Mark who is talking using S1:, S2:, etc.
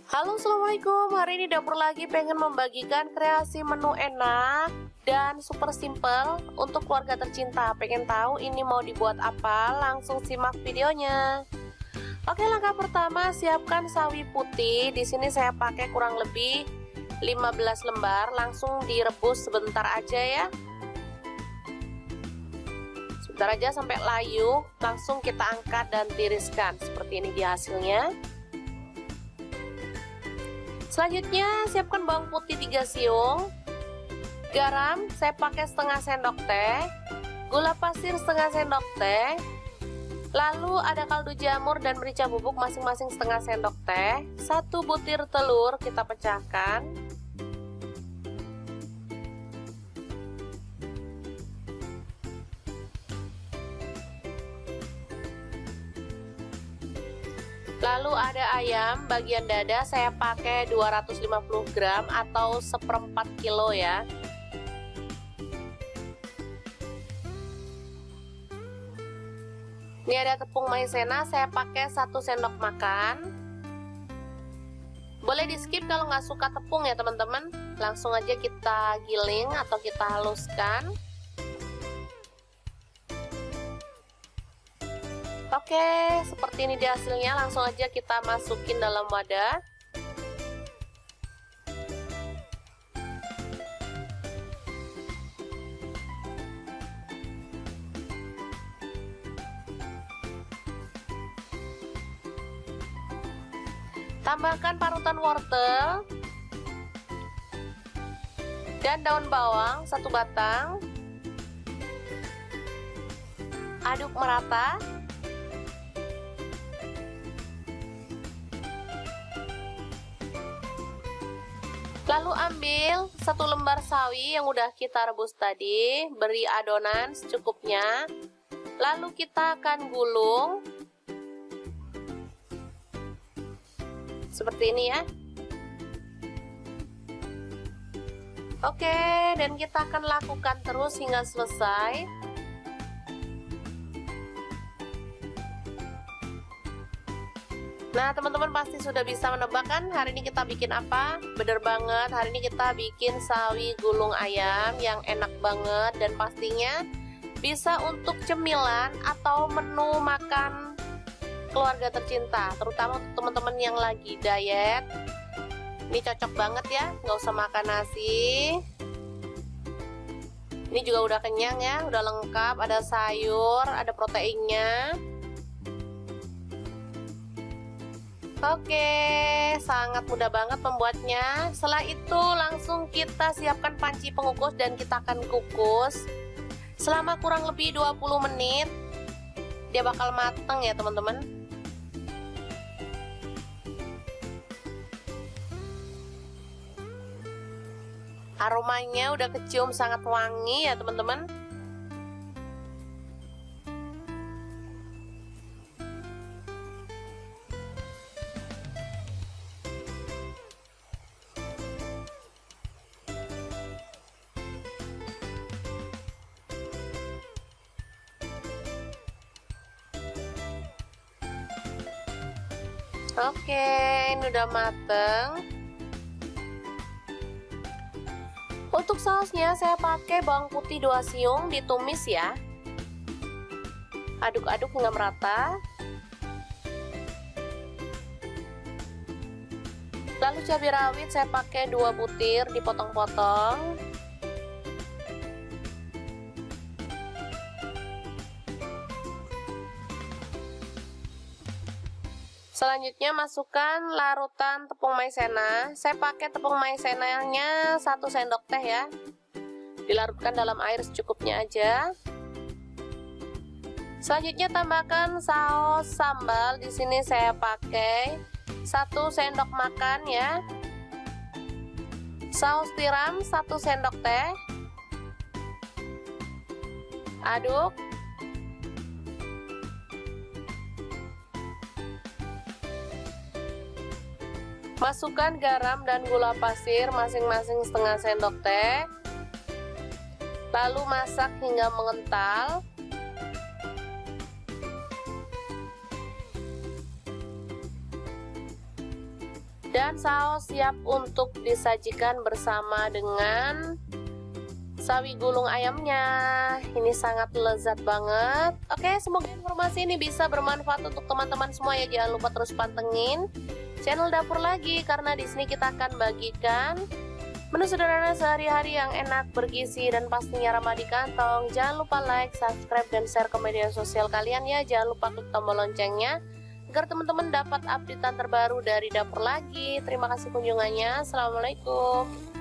S1: Halo, assalamualaikum. Hari ini dapur lagi pengen membagikan kreasi menu enak dan super simple untuk keluarga tercinta. Pengen tahu ini mau dibuat apa? Langsung simak videonya. Oke, langkah pertama siapkan sawi putih. Di sini saya pakai kurang lebih 15 lembar. Langsung direbus sebentar aja ya. Sebentar aja sampai layu. Langsung kita angkat dan tiriskan. Seperti ini dia hasilnya. Selanjutnya siapkan bawang putih 3 siung, garam saya pakai setengah sendok teh, gula pasir setengah sendok teh, lalu ada kaldu jamur dan merica bubuk masing-masing setengah sendok teh, 1 butir telur kita pecahkan, lalu ada ayam bagian dada saya pakai 250 gram atau seperempat kilo ya. Ini ada tepung maizena saya pakai 1 sendok makan. Boleh di skip kalau nggak suka tepung ya teman-teman. Langsung aja kita giling atau kita haluskan. Oke, seperti ini dia hasilnya. Langsung aja kita masukin dalam wadah. Tambahkan parutan wortel dan daun bawang 1 batang. Aduk merata. Lalu ambil 1 lembar sawi yang udah kita rebus tadi, beri adonan secukupnya. Lalu kita akan gulung. Seperti ini ya. Oke, dan kita akan lakukan terus hingga selesai. Nah, teman-teman pasti sudah bisa menebak kan hari ini kita bikin apa? Bener banget, hari ini kita bikin sawi gulung ayam yang enak banget dan pastinya bisa untuk cemilan atau menu makan keluarga tercinta, terutama untuk teman-teman yang lagi diet. Ini cocok banget ya, nggak usah makan nasi. Ini juga udah kenyang ya, udah lengkap, ada sayur, ada proteinnya. Oke, sangat mudah banget membuatnya. Setelah itu langsung kita siapkan panci pengukus dan kita akan kukus selama kurang lebih 20 menit. Dia bakal mateng ya teman-teman. Aromanya udah kecium sangat wangi ya teman-teman. Oke, ini udah mateng. Untuk sausnya saya pakai bawang putih 2 siung ditumis ya. Aduk-aduk hingga merata. Lalu cabai rawit saya pakai 2 butir dipotong-potong. Selanjutnya masukkan larutan tepung maizena. Saya pakai tepung maizenanya 1 sendok teh ya. Dilarutkan dalam air secukupnya aja. Selanjutnya tambahkan saus sambal. Di sini saya pakai 1 sendok makan ya. Saus tiram 1 sendok teh. Aduk. Masukkan garam dan gula pasir masing-masing setengah sendok teh. Lalu masak hingga mengental. Dan saus siap untuk disajikan bersama dengan sawi gulung ayamnya. Ini sangat lezat banget. Oke, semoga informasi ini bisa bermanfaat untuk teman-teman semua ya. Jangan lupa terus pantengin channel Dapur Lagi, karena di sini kita akan bagikan menu sederhana sehari-hari yang enak, bergizi, dan pastinya ramah di kantong. Jangan lupa like, subscribe, dan share ke media sosial kalian ya. Jangan lupa klik tombol loncengnya agar teman-teman dapat updatean terbaru dari Dapur Lagi. Terima kasih kunjungannya. Assalamualaikum.